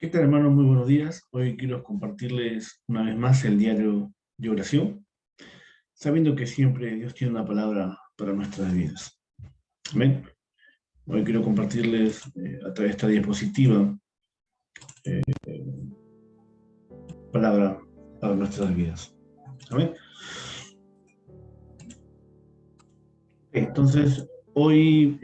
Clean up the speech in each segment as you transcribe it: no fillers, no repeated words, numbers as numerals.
¿Qué tal, hermano? Muy buenos días. Hoy quiero compartirles una vez más el diario de oración, sabiendo que siempre Dios tiene una palabra para nuestras vidas. Amén. Hoy quiero compartirles a través de esta diapositiva eh, palabra para nuestras vidas. Amén. Entonces, hoy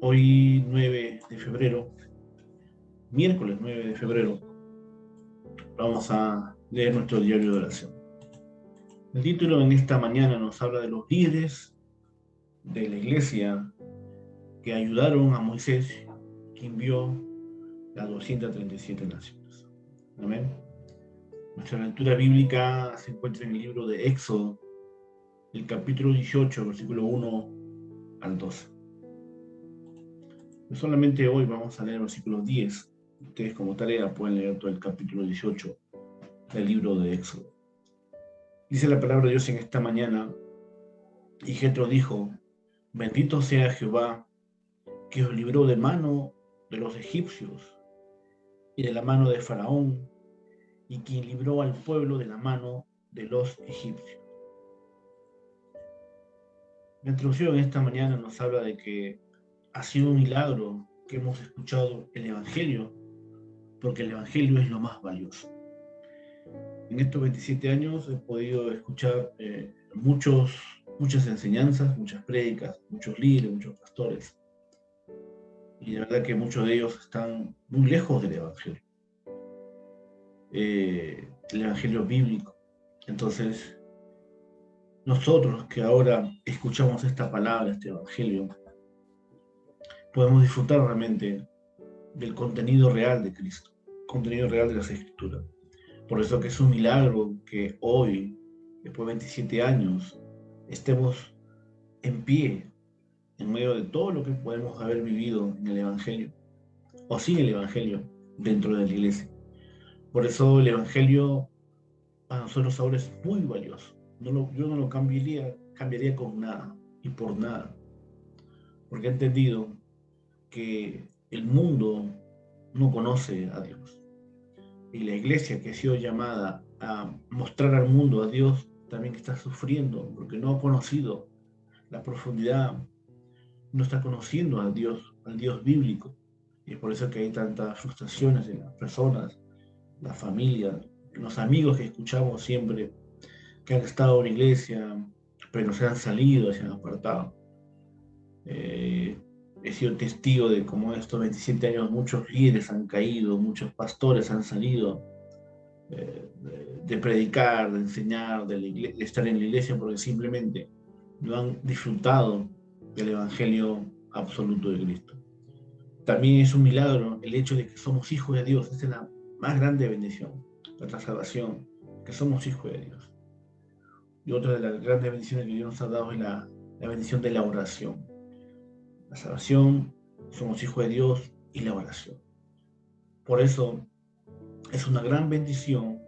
9 de febrero, miércoles 9 de febrero, vamos a leer nuestro diario de oración. El título en esta mañana nos habla de los líderes de la iglesia que ayudaron a Moisés, que envió a 237 naciones. Amén. Nuestra lectura bíblica se encuentra en el libro de Éxodo, el capítulo 18, versículo 1 al 12. Solamente hoy vamos a leer el versículo 10. Ustedes como tarea pueden leer todo el capítulo 18 del libro de Éxodo. Dice la palabra de Dios en esta mañana, y Jetro dijo: bendito sea Jehová, que os libró de mano de los egipcios y de la mano de Faraón, y quien libró al pueblo de la mano de los egipcios. La introducción esta mañana nos habla de que ha sido un milagro que hemos escuchado el Evangelio, porque el Evangelio es lo más valioso. En estos 27 años he podido escuchar muchas enseñanzas, muchas prédicas, muchos líderes, muchos pastores, y la verdad que muchos de ellos están muy lejos del Evangelio, el Evangelio bíblico. Entonces, nosotros que ahora escuchamos esta palabra, este Evangelio, podemos disfrutar realmente del contenido real de Cristo, contenido real de las Escrituras. Por eso que es un milagro que hoy, después de 27 años, estemos en pie en medio de todo lo que podemos haber vivido en el Evangelio, o sin el Evangelio, dentro de la iglesia. Por eso el Evangelio para nosotros ahora es muy valioso. Yo no lo cambiaría con nada y por nada, porque he entendido que el mundo no conoce a Dios. Y la iglesia que ha sido llamada a mostrar al mundo a Dios también está sufriendo porque no ha conocido la profundidad, no está conociendo al Dios bíblico. Y es por eso que hay tantas frustraciones en las personas, las familias, los amigos que escuchamos siempre, que han estado en la iglesia, pero se han salido, se han apartado. He sido testigo de cómo en estos 27 años muchos líderes han caído, muchos pastores han salido de predicar, de enseñar, de estar en la iglesia, porque simplemente no han disfrutado del Evangelio absoluto de Cristo. También es un milagro el hecho de que somos hijos de Dios. Esa es la más grande bendición, nuestra salvación, que somos hijos de Dios. Y otra de las grandes bendiciones que Dios nos ha dado es la bendición de la oración. La salvación, somos hijos de Dios y la oración. Por eso es una gran bendición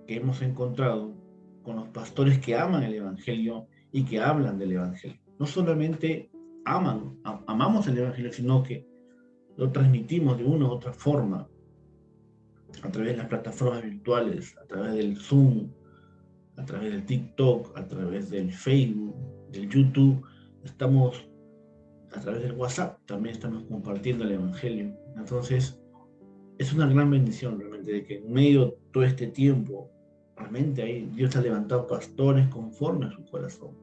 que hemos encontrado con los pastores que aman el Evangelio y que hablan del Evangelio. No solamente amamos el Evangelio, sino que lo transmitimos de una u otra forma, a través de las plataformas virtuales, a través del Zoom, a través del TikTok, a través del Facebook, del YouTube. Estamos a través del WhatsApp, también estamos compartiendo el Evangelio. Entonces, es una gran bendición realmente de que en medio de todo este tiempo, realmente ahí Dios ha levantado pastores conforme a su corazón.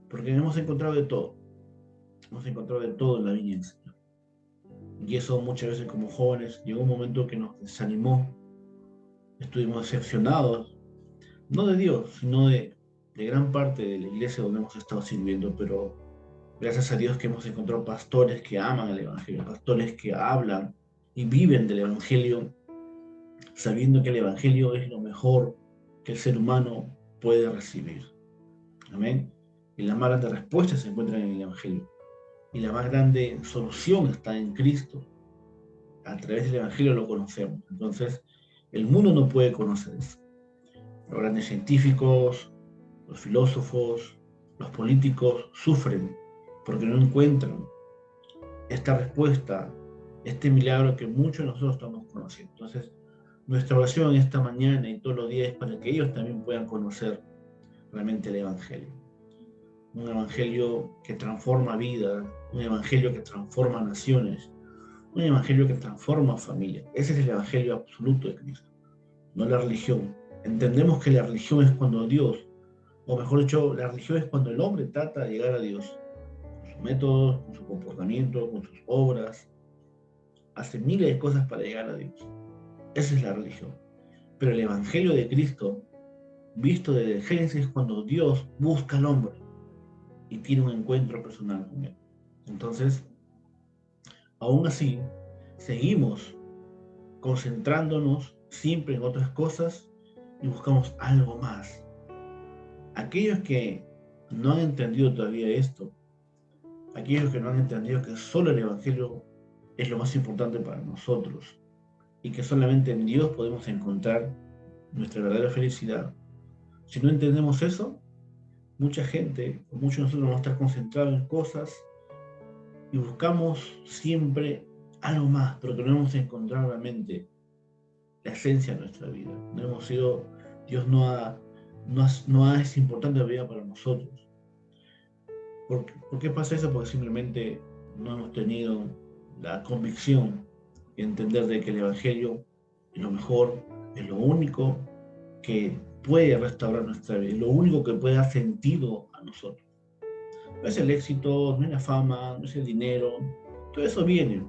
Porque hemos encontrado de todo. Hemos encontrado de todo en la viña del Señor. Y eso muchas veces como jóvenes llegó un momento que nos desanimó. Estuvimos decepcionados, no de Dios, sino de gran parte de la iglesia donde hemos estado sirviendo, pero gracias a Dios que hemos encontrado pastores que aman el Evangelio, pastores que hablan y viven del Evangelio, sabiendo que el Evangelio es lo mejor que el ser humano puede recibir. Amén. Y la más grande respuesta se encuentra en el Evangelio. Y la más grande solución está en Cristo. A través del Evangelio lo conocemos. Entonces, el mundo no puede conocer eso. Los grandes científicos, los filósofos, los políticos sufren porque no encuentran esta respuesta este milagro que muchos de nosotros estamos conociendo. Entonces, nuestra oración esta mañana y todos los días es para que ellos también puedan conocer realmente el Evangelio. Un Evangelio que transforma vidas, un Evangelio que transforma naciones, un Evangelio que transforma familias. Ese es el Evangelio absoluto de Cristo, no la religión. Entendemos que la religión es cuando Dios, o mejor dicho, la religión es cuando el hombre trata de llegar a Dios, con sus métodos, con su comportamiento, con sus obras, hace miles de cosas para llegar a Dios. Esa es la religión. Pero el Evangelio de Cristo, visto desde el Génesis, es cuando Dios busca al hombre y tiene un encuentro personal con él. Entonces, aún así, seguimos concentrándonos siempre en otras cosas y buscamos algo más. Aquellos que no han entendido todavía esto, aquellos que no han entendido que solo el Evangelio es lo más importante para nosotros y que solamente en Dios podemos encontrar nuestra verdadera felicidad. Si no entendemos eso, mucha gente, muchos de nosotros vamos a estar concentrados en cosas y buscamos siempre algo más, pero que no hemos encontrado realmente la esencia de nuestra vida. No hemos sido, Dios no es importante la vida para nosotros. ¿Por qué pasa eso? Porque simplemente no hemos tenido la convicción y entender de que el Evangelio es lo mejor, es lo único que puede restaurar nuestra vida, es lo único que puede dar sentido a nosotros. No es el éxito, no es la fama, no es el dinero, todo eso viene.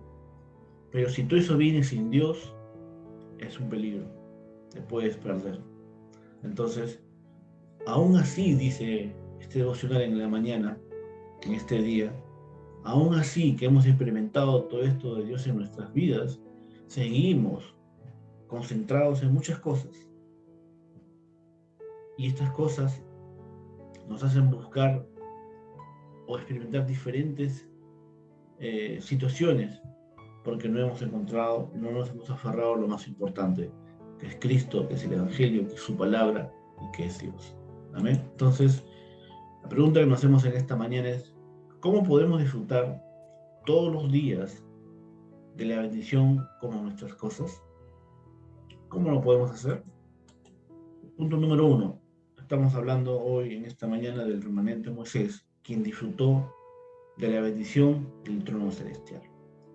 Pero si todo eso viene sin Dios, es un peligro, te puedes perder. Entonces, aún así, dice este devocional en la mañana, en este día, aún así que hemos experimentado todo esto de Dios en nuestras vidas, seguimos concentrados en muchas cosas. Y estas cosas nos hacen buscar o experimentar diferentes situaciones, porque no hemos encontrado, no nos hemos aferrado a lo más importante, que es Cristo, que es el Evangelio, que es su palabra y que es Dios. Amén. Entonces, la pregunta que nos hacemos en esta mañana es, ¿cómo podemos disfrutar todos los días de la bendición como nuestras cosas? ¿Cómo lo podemos hacer? Punto número 1. Estamos hablando hoy, en esta mañana, del remanente Moisés, quien disfrutó de la bendición del trono celestial.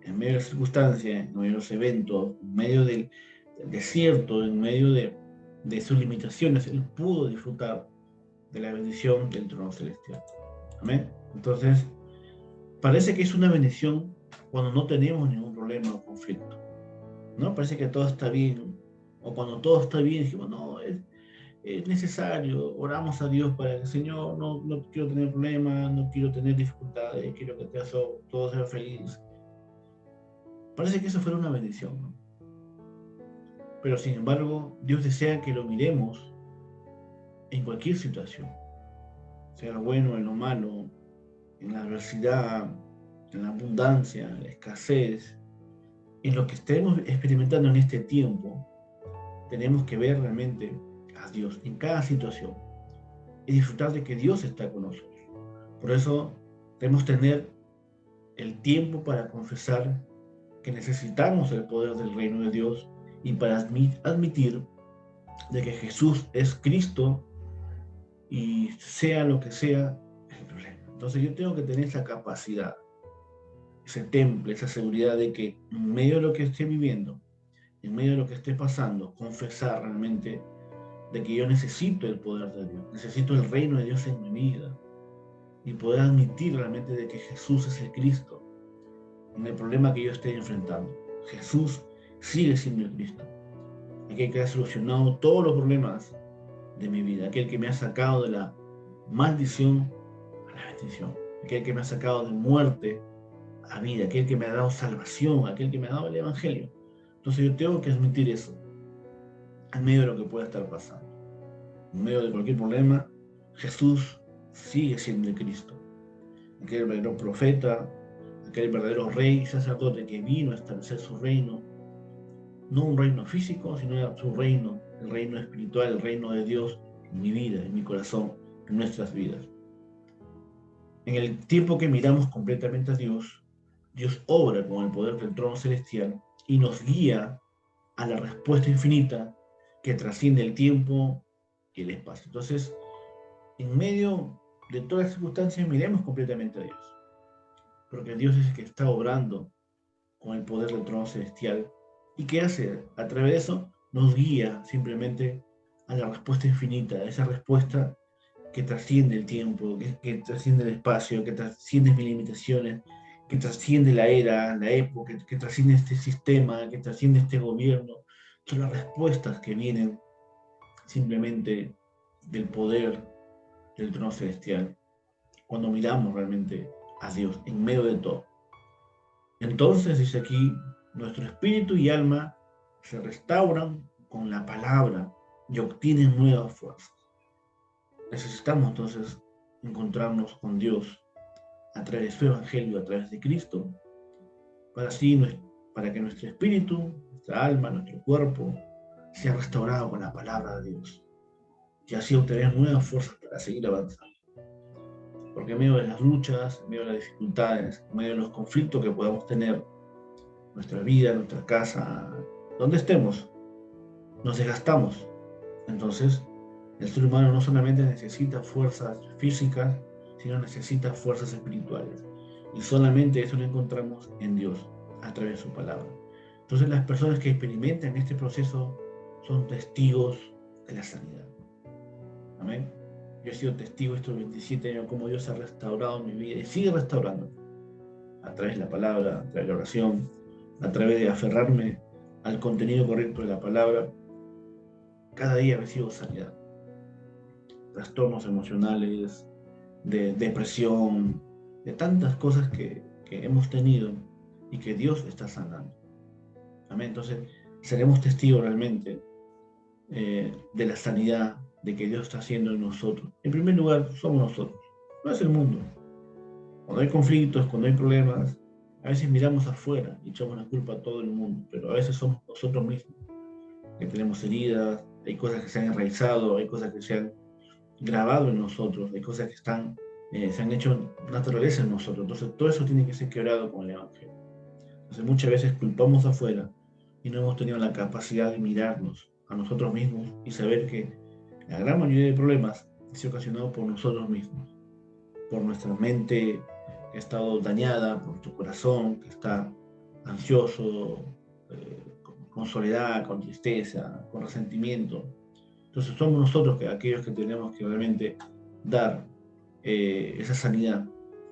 En medio de las circunstancias, en medio de los eventos, en medio del desierto, en medio de sus limitaciones, él pudo disfrutar de la bendición del trono celestial. Amén. Entonces, parece que es una bendición cuando no tenemos ningún problema o conflicto, ¿no? Parece que todo está bien, o cuando todo está bien, dijimos, no, es necesario, oramos a Dios para que, Señor, no quiero tener problemas, no quiero tener dificultades, quiero que todo sea feliz. Parece que eso fuera una bendición, ¿no? Pero sin embargo, Dios desea que lo miremos en cualquier situación, sea lo bueno, en lo malo, en la adversidad, en la abundancia, en la escasez, en lo que estemos experimentando en este tiempo. Tenemos que ver realmente a Dios en cada situación y disfrutar de que Dios está con nosotros. Por eso debemos tener el tiempo para confesar que necesitamos el poder del reino de Dios y para admitir de que Jesús es Cristo y sea lo que sea el problema. Entonces yo tengo que tener esa capacidad, ese temple, esa seguridad de que en medio de lo que esté viviendo, en medio de lo que esté pasando, confesar realmente de que yo necesito el poder de Dios, necesito el reino de Dios en mi vida y poder admitir realmente de que Jesús es el Cristo en el problema que yo esté enfrentando. Jesús sigue siendo el Cristo, aquel que ha solucionado todos los problemas de mi vida, aquel que me ha sacado de la maldición a la bendición, aquel que me ha sacado de muerte a vida, aquel que me ha dado salvación, aquel que me ha dado el Evangelio. Entonces yo tengo que admitir eso en medio de lo que pueda estar pasando. En medio de cualquier problema, Jesús sigue siendo el Cristo, aquel verdadero profeta, aquel verdadero rey y sacerdote que vino a establecer su reino, no un reino físico, sino su reino, el reino espiritual, el reino de Dios en mi vida, en mi corazón, en nuestras vidas. En el tiempo que miramos completamente a Dios, Dios obra con el poder del trono celestial y nos guía a la respuesta infinita que trasciende el tiempo y el espacio. Entonces, en medio de todas las circunstancias, miremos completamente a Dios, porque Dios es el que está obrando con el poder del trono celestial. ¿Y qué hace? A través de eso nos guía simplemente a la respuesta infinita, a esa respuesta que trasciende el tiempo, que trasciende el espacio, que trasciende mis limitaciones, que trasciende la era, la época, que trasciende este sistema, que trasciende este gobierno. Son las respuestas que vienen simplemente del poder del trono celestial, cuando miramos realmente a Dios en medio de todo. Entonces, dice aquí, nuestro espíritu y alma se restauran con la palabra y obtienen nuevas fuerzas. Necesitamos entonces encontrarnos con Dios a través de su evangelio, a través de Cristo, para así, para que nuestro espíritu, nuestra alma, nuestro cuerpo sea restaurado con la palabra de Dios y así obtener nuevas fuerzas para seguir avanzando. Porque en medio de las luchas, en medio de las dificultades, en medio de los conflictos que podamos tener, nuestra vida, nuestra casa, donde estemos, nos desgastamos. Entonces, el ser humano no solamente necesita fuerzas físicas, sino necesita fuerzas espirituales. Y solamente eso lo encontramos en Dios, a través de su palabra. Entonces, las personas que experimentan este proceso son testigos de la sanidad. Amén. Yo he sido testigo estos 27 años cómo Dios ha restaurado mi vida y sigue restaurando a través de la palabra, a través de la oración, a través de aferrarme al contenido correcto de la palabra. Cada día recibo sanidad. Trastornos emocionales, de depresión, de tantas cosas que hemos tenido y que Dios está sanando. Amén. Entonces, seremos testigos realmente de la sanidad de que Dios está haciendo en nosotros. En primer lugar, somos nosotros, no es el mundo. Cuando hay conflictos, cuando hay problemas, a veces miramos afuera y echamos la culpa a todo el mundo, pero a veces somos nosotros mismos que tenemos heridas, hay cosas que se han enraizado, hay cosas que se han grabado en nosotros, hay cosas que se han hecho naturaleza en nosotros. Entonces todo eso tiene que ser quebrado con el Evangelio. Entonces muchas veces culpamos afuera y no hemos tenido la capacidad de mirarnos a nosotros mismos y saber que la gran mayoría de problemas es ocasionado por nosotros mismos, por nuestra mente que ha estado dañada, por nuestro corazón que está ansioso, con soledad, con tristeza, con resentimiento. Entonces somos nosotros aquellos que tenemos que realmente dar esa sanidad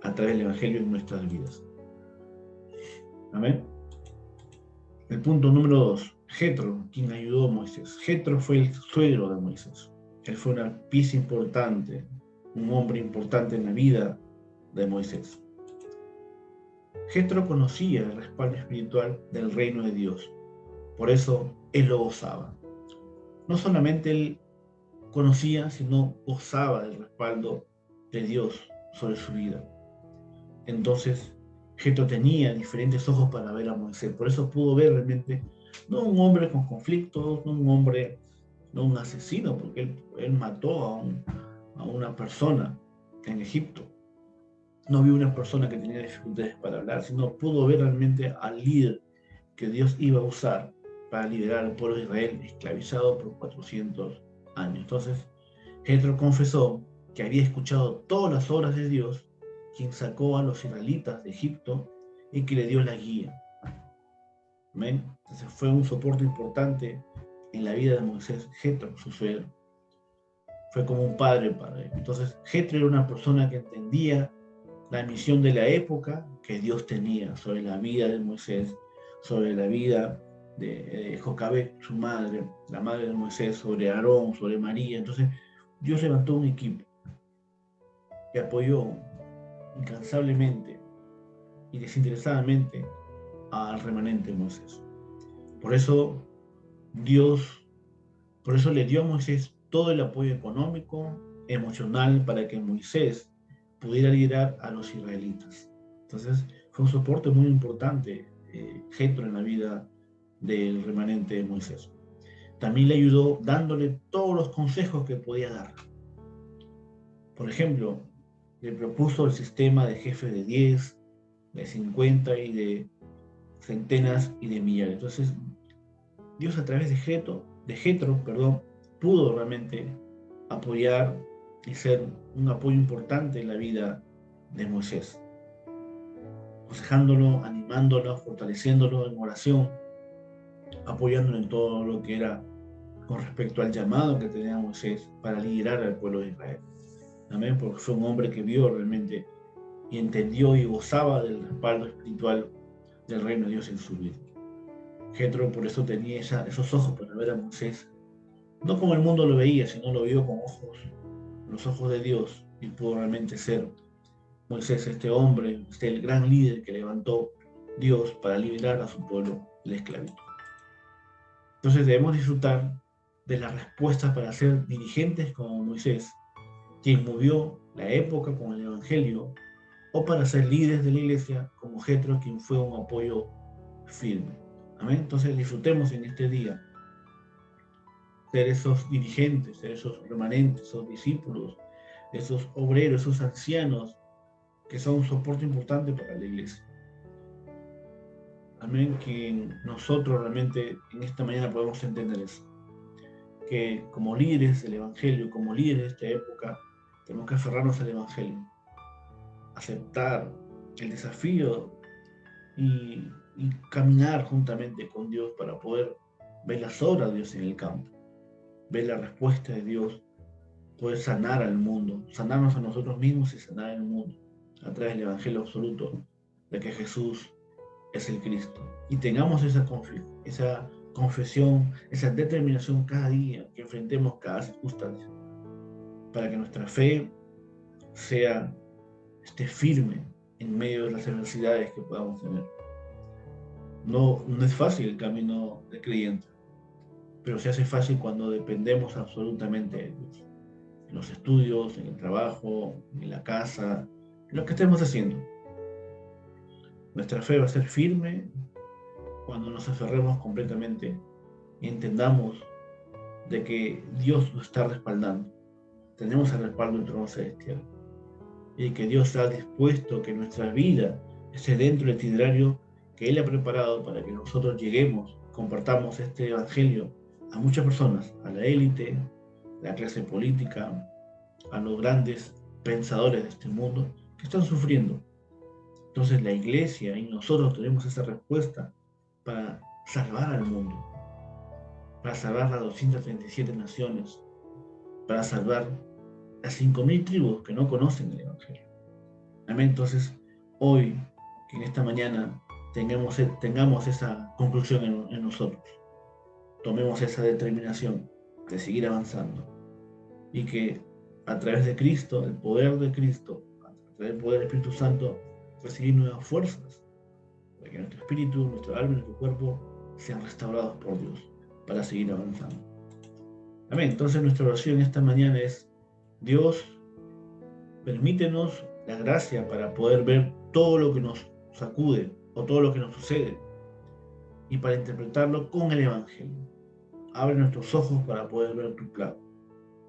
a través del Evangelio en nuestras vidas. Amén. El punto número 2. Jetro, quien ayudó a Moisés. Jetro fue el suegro de Moisés. Él fue una pieza importante, un hombre importante en la vida de Moisés. Jetro conocía el respaldo espiritual del reino de Dios. Por eso él lo gozaba. No solamente él conocía, sino gozaba del respaldo de Dios sobre su vida. Entonces, Jetro tenía diferentes ojos para ver a Moisés. Por eso pudo ver realmente, no un hombre con conflictos, no un hombre, no un asesino, porque él mató a una persona en Egipto. No vio una persona que tenía dificultades para hablar, sino pudo ver realmente al líder que Dios iba a usar para liberar al pueblo de Israel esclavizado por 400 años. Entonces, Jetro confesó que había escuchado todas las obras de Dios, quien sacó a los israelitas de Egipto y que le dio la guía. ¿Amén? Entonces fue un soporte importante en la vida de Moisés, Jetro, su suegro. Fue como un padre para él. Entonces, Jetro era una persona que entendía la misión de la época que Dios tenía sobre la vida de Moisés, sobre la vida de Jocabed, su madre, la madre de Moisés, sobre Aarón, sobre María. Entonces, Dios levantó un equipo que apoyó incansablemente y desinteresadamente al remanente de Moisés. Por eso le dio a Moisés todo el apoyo económico, emocional, para que Moisés pudiera liderar a los israelitas. Entonces, fue un soporte muy importante, Jetro, en la vida del remanente de Moisés. También le ayudó dándole todos los consejos que podía dar. Por ejemplo, le propuso el sistema de jefe de 10, de 50 y de centenas y de millares. Entonces, Dios a través de Jetro, pudo realmente apoyar y ser un apoyo importante en la vida de Moisés, aconsejándolo, animándolo, fortaleciéndolo en oración, apoyándolo en todo lo que era con respecto al llamado que tenía Moisés para liderar al pueblo de Israel. Amén, porque fue un hombre que vio realmente y entendió y gozaba del respaldo espiritual del reino de Dios en su vida. Jetro por eso tenía esos ojos para ver a Moisés, no como el mundo lo veía, sino lo vio con los ojos de Dios, y pudo realmente ser Moisés este hombre, el gran líder que levantó Dios para liberar a su pueblo de la esclavitud. Entonces debemos disfrutar de las respuestas para ser dirigentes como Moisés, quien movió la época con el Evangelio, o para ser líderes de la iglesia como Jetro, quien fue un apoyo firme. Amén. Entonces disfrutemos en este día ser esos dirigentes, ser esos remanentes, esos discípulos, esos obreros, esos ancianos que son un soporte importante para la iglesia. Amén, que nosotros realmente en esta mañana podemos entender eso, que como líderes del Evangelio, como líderes de esta época, tenemos que aferrarnos al Evangelio, aceptar el desafío y caminar juntamente con Dios para poder ver las obras de Dios en el campo, ver la respuesta de Dios, poder sanar al mundo, sanarnos a nosotros mismos y sanar al mundo a través del Evangelio absoluto de que Jesús es el Cristo. Y tengamos esa confesión, esa determinación cada día que enfrentemos cada circunstancia, para que nuestra fe esté firme en medio de las adversidades que podamos tener. No es fácil el camino del creyente, pero se hace fácil cuando dependemos absolutamente de Dios. En los estudios, en el trabajo, en la casa, en lo que estemos haciendo. Nuestra fe va a ser firme cuando nos aferremos completamente y entendamos de que Dios nos está respaldando. Tenemos el respaldo del trono celestial. Y que Dios está dispuesto que nuestra vida esté dentro del itinerario que Él ha preparado para que nosotros lleguemos, compartamos este evangelio a muchas personas, a la élite, a la clase política, a los grandes pensadores de este mundo que están sufriendo. Entonces la iglesia y nosotros tenemos esa respuesta para salvar al mundo, para salvar las 237 naciones, para salvar las 5.000 tribus que no conocen el Evangelio. Amén. Entonces, hoy, que en esta mañana tengamos esa conclusión en nosotros, tomemos esa determinación de seguir avanzando y que a través de Cristo, el poder de Cristo, a través del poder del Espíritu Santo, recibir nuevas fuerzas, para que nuestro espíritu, nuestro alma y nuestro cuerpo sean restaurados por Dios para seguir avanzando. Amén. Entonces nuestra oración esta mañana es: Dios, permítenos la gracia para poder ver todo lo que nos sacude o todo lo que nos sucede y para interpretarlo con el Evangelio. Abre nuestros ojos para poder ver tu plan.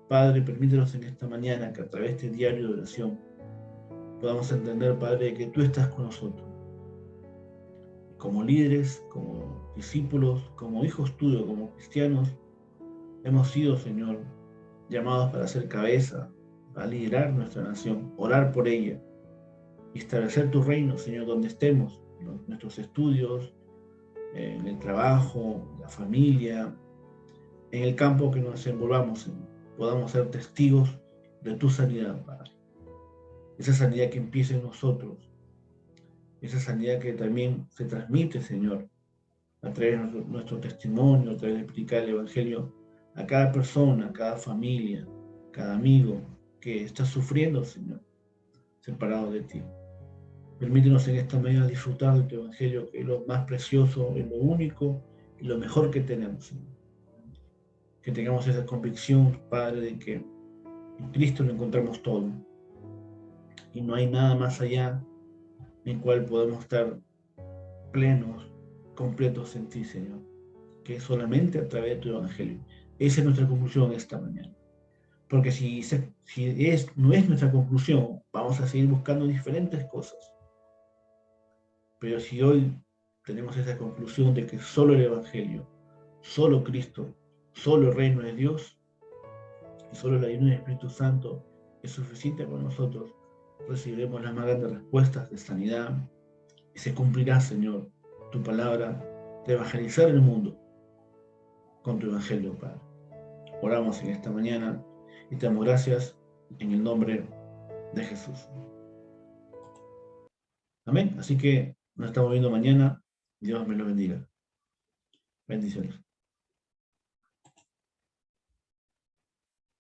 Padre, permítenos en esta mañana que a través de este diario de oración podamos entender, Padre, que tú estás con nosotros. Como líderes, como discípulos, como hijos tuyos, como cristianos, hemos sido, Señor, llamados para ser cabeza, para liderar nuestra nación, orar por ella y establecer tu reino, Señor, donde estemos, en nuestros estudios, en el trabajo, en la familia, en el campo que nos desenvolvamos, Señor, podamos ser testigos de tu sanidad, Padre. Esa sanidad que empieza en nosotros, esa sanidad que también se transmite, Señor, a través de nuestro testimonio, a través de explicar el Evangelio a cada persona, a cada familia, cada amigo que está sufriendo, Señor, separado de ti. Permítenos en esta mañana disfrutar de tu Evangelio, que es lo más precioso, es lo único y lo mejor que tenemos, Señor. Que tengamos esa convicción, Padre, de que en Cristo lo encontramos todo. Y no hay nada más allá en el cual podemos estar plenos, completos en ti, Señor. Que es solamente a través de tu Evangelio. Esa es nuestra conclusión esta mañana. Porque si no es nuestra conclusión, vamos a seguir buscando diferentes cosas. Pero si hoy tenemos esa conclusión de que solo el Evangelio, solo Cristo, solo el reino de Dios y solo la ayuda del Espíritu Santo es suficiente para nosotros, recibiremos las más grandes respuestas de sanidad y se cumplirá, Señor, tu palabra de evangelizar el mundo con tu Evangelio, Padre. Oramos en esta mañana y te damos gracias en el nombre de Jesús. Amén. Así que nos estamos viendo mañana. Dios me lo bendiga. Bendiciones.